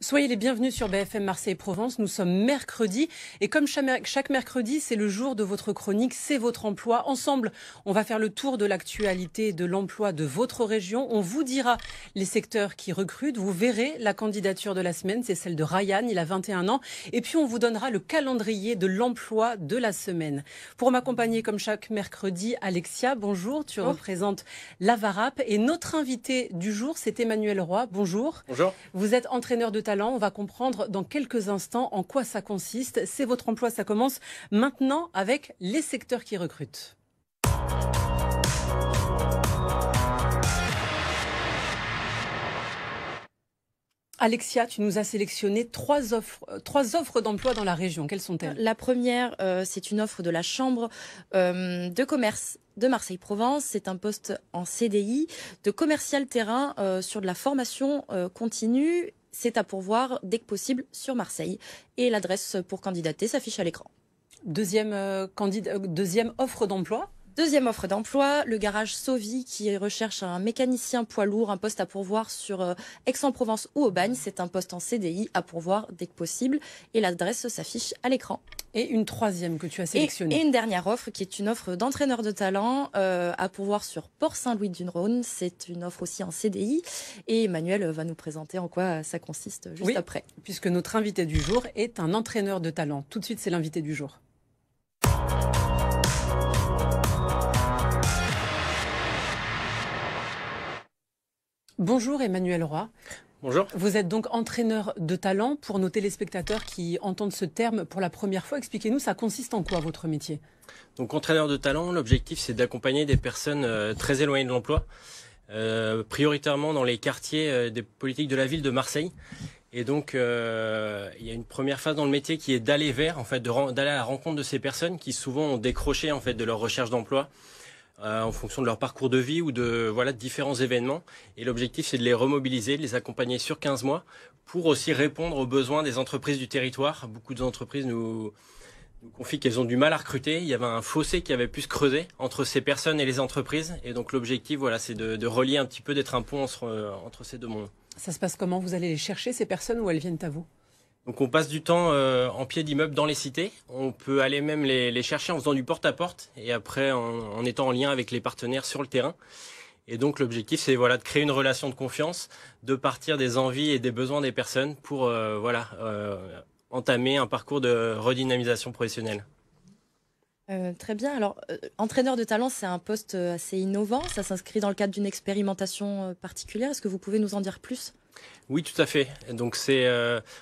Soyez les bienvenus sur BFM Marseille-Provence. Nous sommes mercredi et comme chaque mercredi, c'est le jour de votre chronique, c'est votre emploi. Ensemble, on va faire le tour de l'actualité de l'emploi de votre région. On vous dira les secteurs qui recrutent. Vous verrez la candidature de la semaine, c'est celle de Ryan, il a 21 ans. Et puis on vous donnera le calendrier de l'emploi de la semaine. Pour m'accompagner comme chaque mercredi, Alexia, bonjour. Tu représentes la VARAP et notre invité du jour, c'est Emmanuel Roy. Bonjour. Bonjour. Vous êtes entraîneur de talent. On va comprendre dans quelques instants en quoi ça consiste. C'est votre emploi, ça commence maintenant avec les secteurs qui recrutent. Alexia, tu nous as sélectionné trois offres d'emploi dans la région. Quelles sont-elles? La première, c'est une offre de la Chambre de commerce de Marseille-Provence. C'est un poste en CDI de commercial terrain sur de la formation continue. C'est à pourvoir dès que possible sur Marseille. Et l'adresse pour candidater s'affiche à l'écran. Deuxième offre d'emploi. Deuxième offre d'emploi, le garage Sauvy qui recherche un mécanicien poids lourd, un poste à pourvoir sur Aix-en-Provence ou Aubagne. C'est un poste en CDI à pourvoir dès que possible et l'adresse s'affiche à l'écran. Et une troisième que tu as sélectionnée. Et une dernière offre qui est une offre d'entraîneur de talent à pourvoir sur Port-Saint-Louis-du-Rhône. C'est une offre aussi en CDI et Emmanuel va nous présenter en quoi ça consiste juste après. Puisque notre invité du jour est un entraîneur de talent. Tout de suite, c'est l'invité du jour. Bonjour Emmanuel Roy. Bonjour. Vous êtes donc entraîneur de talent. Pour nos téléspectateurs qui entendent ce terme pour la première fois, expliquez-nous, ça consiste en quoi votre métier? Donc entraîneur de talent, l'objectif c'est d'accompagner des personnes très éloignées de l'emploi, prioritairement dans les quartiers des politiques de la ville de Marseille. Et donc il y a une première phase dans le métier qui est d'aller vers, en fait, d'aller à la rencontre de ces personnes qui souvent ont décroché en fait de leur recherche d'emploi. En fonction de leur parcours de vie ou de différents événements. Et l'objectif, c'est de les remobiliser, de les accompagner sur 15 mois pour aussi répondre aux besoins des entreprises du territoire. Beaucoup d'entreprises nous confient qu'elles ont du mal à recruter. Il y avait un fossé qui avait pu se creuser entre ces personnes et les entreprises. Et donc l'objectif, c'est de relier un petit peu, d'être un pont entre ces deux mondes. Ça se passe comment? Vous allez les chercher, ces personnes, ou elles viennent à vous? Donc on passe du temps en pied d'immeuble dans les cités. On peut aller même les chercher en faisant du porte-à-porte et après en étant en lien avec les partenaires sur le terrain. Et donc l'objectif c'est de créer une relation de confiance, de partir des envies et des besoins des personnes pour entamer un parcours de redynamisation professionnelle. Très bien. Alors, entraîneur de talent, c'est un poste assez innovant. Ça s'inscrit dans le cadre d'une expérimentation particulière. Est-ce que vous pouvez nous en dire plus? Oui, tout à fait. Donc c'est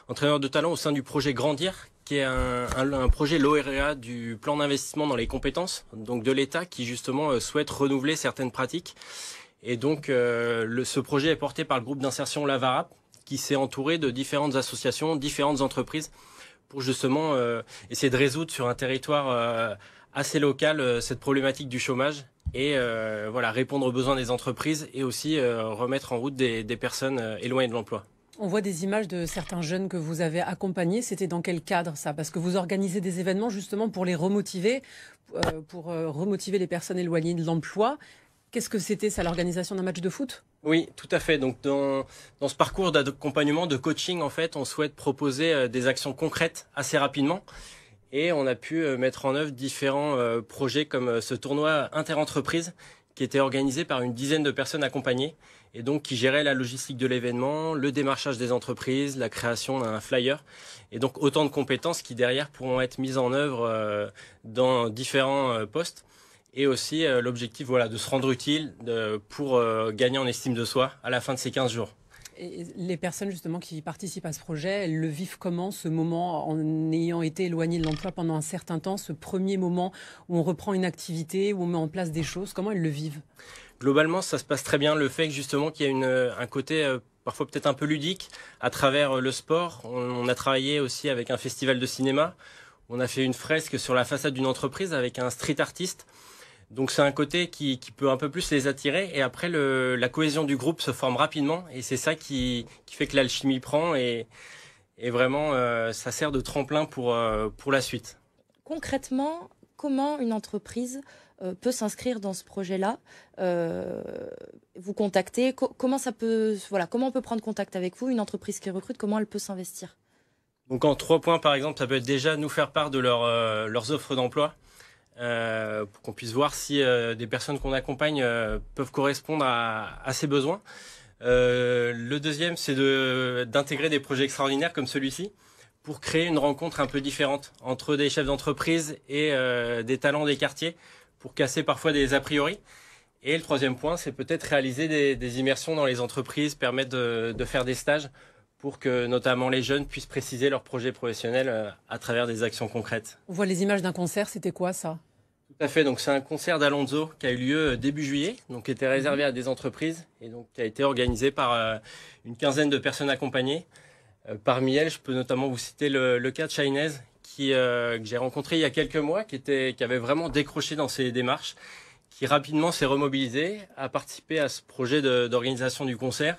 entraîneur de talent au sein du projet Grandir, qui est un projet lauréat du plan d'investissement dans les compétences, donc de l'État, qui justement souhaite renouveler certaines pratiques. Et donc ce projet est porté par le groupe d'insertion La VARAP, qui s'est entouré de différentes associations, différentes entreprises, pour justement essayer de résoudre sur un territoire assez local cette problématique du chômage et répondre aux besoins des entreprises et aussi remettre en route des personnes éloignées de l'emploi. On voit des images de certains jeunes que vous avez accompagnés. C'était dans quel cadre ça? Parce que vous organisez des événements justement pour les remotiver, pour remotiver les personnes éloignées de l'emploi. Qu'est-ce que c'était ça, l'organisation d'un match de foot? Oui, tout à fait. Donc dans ce parcours d'accompagnement, de coaching, en fait, on souhaite proposer des actions concrètes assez rapidement. Et on a pu mettre en œuvre différents projets comme ce tournoi interentreprise qui était organisé par une dizaine de personnes accompagnées et donc qui gérait la logistique de l'événement, le démarchage des entreprises, la création d'un flyer et donc autant de compétences qui derrière pourront être mises en œuvre dans différents postes. Et aussi l'objectif de se rendre utile pour gagner en estime de soi à la fin de ces 15 jours. Et les personnes justement qui participent à ce projet, elles le vivent comment, ce moment, en ayant été éloignées de l'emploi pendant un certain temps, ce premier moment où on reprend une activité, où on met en place des choses, comment elles le vivent? Globalement, ça se passe très bien. Le fait que justement qu'il y a un côté parfois peut-être un peu ludique à travers le sport. On a travaillé aussi avec un festival de cinéma. On a fait une fresque sur la façade d'une entreprise avec un street artiste. Donc c'est un côté qui peut un peu plus les attirer et après la cohésion du groupe se forme rapidement et c'est ça qui fait que l'alchimie prend et vraiment ça sert de tremplin pour la suite. Concrètement, comment une entreprise peut s'inscrire dans ce projet-là, vous contacter? Comment on peut prendre contact avec vous? Une entreprise qui recrute, comment elle peut s'investir? Donc en 3 points, par exemple, ça peut être déjà nous faire part de leurs offres d'emploi, pour qu'on puisse voir si des personnes qu'on accompagne peuvent correspondre à ces besoins. Le deuxième, c'est d'intégrer des projets extraordinaires comme celui-ci pour créer une rencontre un peu différente entre des chefs d'entreprise et des talents des quartiers pour casser parfois des a priori. Et le troisième point, c'est peut-être réaliser des immersions dans les entreprises, permettre de faire des stages pour que notamment les jeunes puissent préciser leurs projets professionnels à travers des actions concrètes. On voit les images d'un concert, c'était quoi ça? Tout à fait, donc c'est un concert d'Alonso qui a eu lieu début juillet, donc qui était réservé à des entreprises et donc qui a été organisé par une quinzaine de personnes accompagnées. Parmi elles, je peux notamment vous citer le cas de Shainez que j'ai rencontré il y a quelques mois, qui avait vraiment décroché dans ses démarches, qui rapidement s'est remobilisé, a participé à ce projet d'organisation du concert.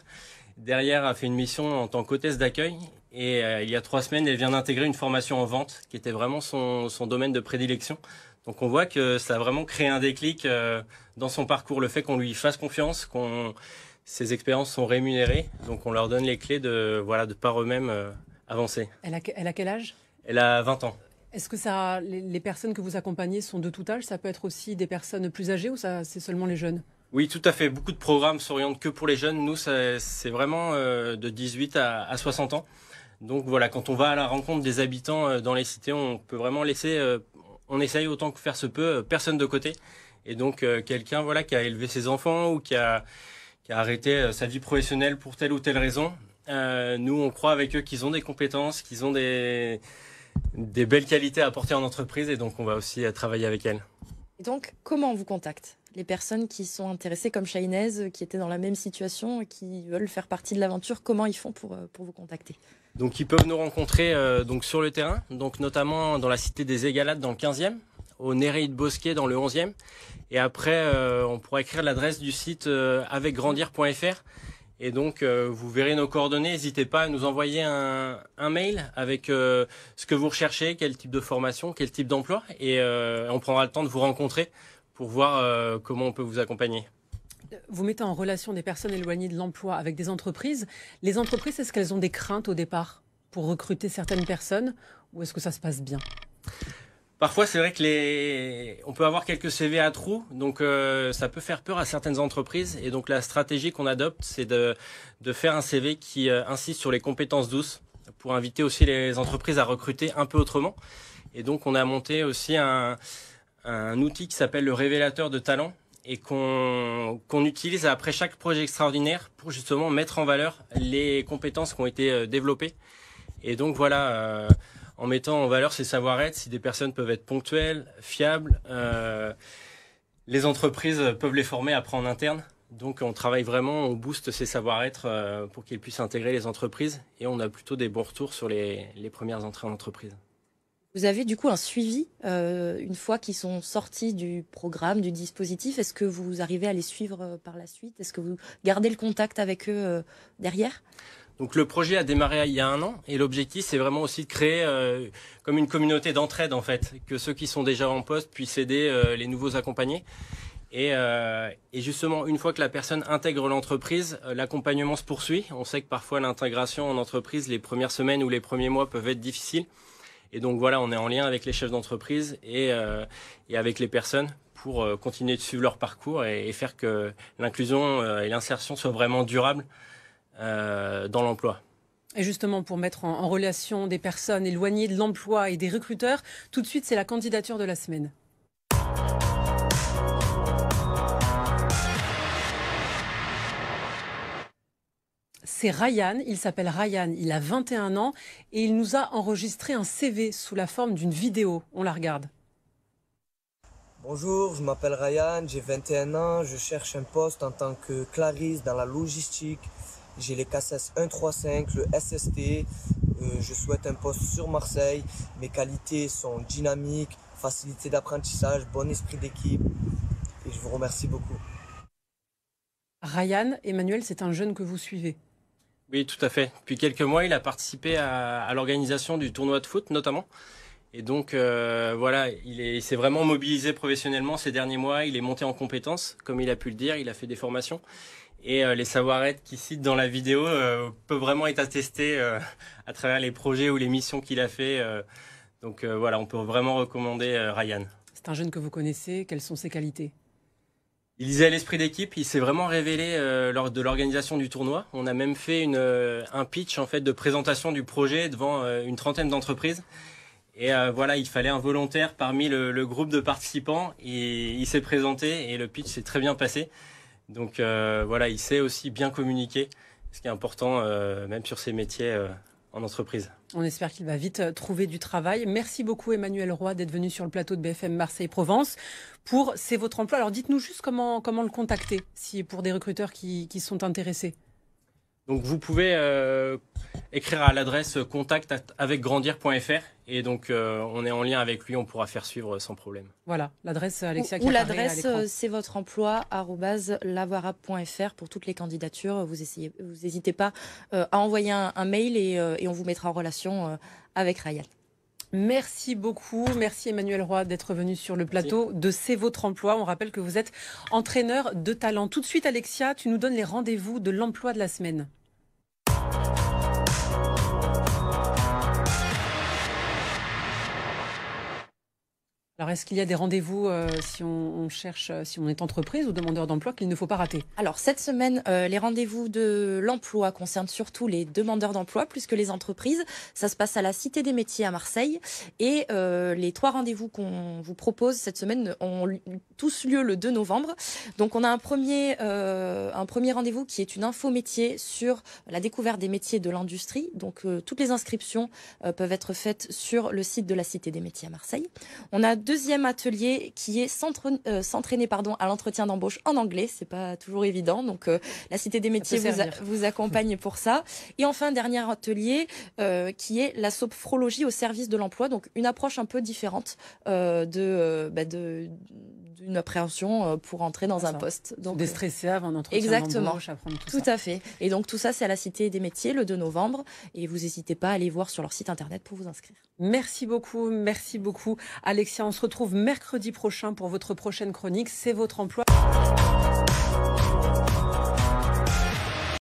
Derrière, a fait une mission en tant qu'hôtesse d'accueil et il y a 3 semaines, elle vient d'intégrer une formation en vente qui était vraiment son domaine de prédilection. Donc on voit que ça a vraiment créé un déclic dans son parcours, le fait qu'on lui fasse confiance, ses expériences sont rémunérées, donc on leur donne les clés de par eux-mêmes avancer. Elle a quel âge? Elle a 20 ans. Est-ce que les personnes que vous accompagnez sont de tout âge? Ça peut être aussi des personnes plus âgées ou c'est seulement les jeunes? Oui, tout à fait. Beaucoup de programmes s'orientent que pour les jeunes. Nous, c'est vraiment de 18 à 60 ans. Donc voilà, quand on va à la rencontre des habitants dans les cités, on peut vraiment on essaye autant que faire se peut, personne de côté. Et donc quelqu'un qui a élevé ses enfants ou qui a arrêté sa vie professionnelle pour telle ou telle raison, nous on croit avec eux qu'ils ont des compétences, qu'ils ont des belles qualités à apporter en entreprise et donc on va aussi travailler avec elles. Et donc, comment on vous contacte? Les personnes qui sont intéressées comme Shainez, qui étaient dans la même situation et qui veulent faire partie de l'aventure, comment ils font pour vous contacter? Donc ils peuvent nous rencontrer donc sur le terrain, donc notamment dans la cité des Égalades dans le 15e, au Néréide Bosquet dans le 11e. Et après, on pourra écrire l'adresse du site avecgrandir.fr. Et donc, vous verrez nos coordonnées. N'hésitez pas à nous envoyer un mail avec ce que vous recherchez, quel type de formation, quel type d'emploi. Et on prendra le temps de vous rencontrer pour voir comment on peut vous accompagner. Vous mettez en relation des personnes éloignées de l'emploi avec des entreprises. Les entreprises, est-ce qu'elles ont des craintes au départ pour recruter certaines personnes ou est-ce que ça se passe bien? Parfois, c'est vrai on peut avoir quelques CV à trous, donc ça peut faire peur à certaines entreprises. Et donc la stratégie qu'on adopte, c'est de faire un CV qui insiste sur les compétences douces pour inviter aussi les entreprises à recruter un peu autrement. Et donc on a monté aussi un outil qui s'appelle le révélateur de talent et qu'on utilise après chaque projet extraordinaire pour justement mettre en valeur les compétences qui ont été développées. Et donc voilà, en mettant en valeur ces savoir-être, si des personnes peuvent être ponctuelles, fiables, les entreprises peuvent les former après en interne. Donc on travaille vraiment, on booste ces savoir-être pour qu'ils puissent intégrer les entreprises et on a plutôt des bons retours sur les premières entrées en entreprise. Vous avez du coup un suivi une fois qu'ils sont sortis du programme, du dispositif. Est-ce que vous arrivez à les suivre par la suite? Est-ce que vous gardez le contact avec eux derrière? Donc le projet a démarré il y a 1 an et l'objectif c'est vraiment aussi de créer comme une communauté d'entraide en fait, que ceux qui sont déjà en poste puissent aider les nouveaux accompagnés. Et justement, une fois que la personne intègre l'entreprise, l'accompagnement se poursuit. On sait que parfois l'intégration en entreprise, les premières semaines ou les premiers mois peuvent être difficiles. Et donc voilà, on est en lien avec les chefs d'entreprise et avec les personnes pour continuer de suivre leur parcours et faire que l'inclusion et l'insertion soient vraiment durables dans l'emploi. Et justement, pour mettre en relation des personnes éloignées de l'emploi et des recruteurs, tout de suite, c'est la candidature de la semaine. C'est Ryan, il s'appelle Ryan, il a 21 ans et il nous a enregistré un CV sous la forme d'une vidéo. On la regarde. Bonjour, je m'appelle Ryan, j'ai 21 ans, je cherche un poste en tant que clariste dans la logistique. J'ai les CACES 135, le SST, je souhaite un poste sur Marseille. Mes qualités sont dynamiques, facilité d'apprentissage, bon esprit d'équipe et je vous remercie beaucoup. Ryan, Emmanuel, c'est un jeune que vous suivez. Oui, tout à fait. Depuis quelques mois, il a participé à l'organisation du tournoi de foot notamment. Et donc voilà, il s'est vraiment mobilisé professionnellement ces derniers mois. Il est monté en compétences, comme il a pu le dire. Il a fait des formations. Et les savoir-être qu'il cite dans la vidéo peuvent vraiment être attestés à travers les projets ou les missions qu'il a fait. Donc voilà, on peut vraiment recommander Ryan. C'est un jeune que vous connaissez. Quelles sont ses qualités? Il lisait à l'esprit d'équipe. Il s'est vraiment révélé lors de l'organisation du tournoi. On a même fait un pitch en fait de présentation du projet devant une trentaine d'entreprises. Et voilà, il fallait un volontaire parmi le groupe de participants. Et il s'est présenté et le pitch s'est très bien passé. Donc voilà, il sait aussi bien communiquer, ce qui est important même sur ces métiers en entreprise. On espère qu'il va vite trouver du travail. Merci beaucoup Emmanuel Roy d'être venu sur le plateau de BFM Marseille-Provence pour C'est votre emploi. Alors dites-nous juste comment le contacter si pour des recruteurs qui sont intéressés. Donc vous pouvez écrire à l'adresse contact@avecgrandir.fr et donc on est en lien avec lui, on pourra faire suivre sans problème. Voilà, l'adresse Alexia qui ou apparaît à l'adresse l'écran. c'est votre emploi @lavarab.fr pour toutes les candidatures. Vous n'hésitez pas à envoyer un mail et on vous mettra en relation avec Ryan. Merci beaucoup. Merci Emmanuel Roy d'être venu sur le plateau de C'est votre emploi. On rappelle que vous êtes entraîneur de talent. Tout de suite, Alexia, tu nous donnes les rendez-vous de l'emploi de la semaine. Alors, est-ce qu'il y a des rendez-vous si on cherche, si on est entreprise ou demandeur d'emploi qu'il ne faut pas rater? Alors, cette semaine, les rendez-vous de l'emploi concernent surtout les demandeurs d'emploi plus que les entreprises. Ça se passe à la Cité des Métiers à Marseille. Et les 3 rendez-vous qu'on vous propose cette semaine ont tous lieu le 2 novembre. Donc, on a un premier rendez-vous qui est une info métier sur la découverte des métiers de l'industrie. Donc, toutes les inscriptions peuvent être faites sur le site de la Cité des Métiers à Marseille. On a deuxième atelier qui est s'entraîner à l'entretien d'embauche en anglais. C'est pas toujours évident. Donc, la Cité des Métiers vous accompagne pour ça. Et enfin, dernier atelier qui est la sophrologie au service de l'emploi. Donc, une approche un peu différente d'une appréhension pour entrer dans un poste. Donc, déstresser avant un entretien d'embauche, apprendre tout ça. Tout à fait. Et donc, tout ça, c'est à la Cité des Métiers le 2 novembre. Et vous n'hésitez pas à aller voir sur leur site internet pour vous inscrire. Merci beaucoup, Alexia. On se retrouve mercredi prochain pour votre prochaine chronique. C'est votre emploi.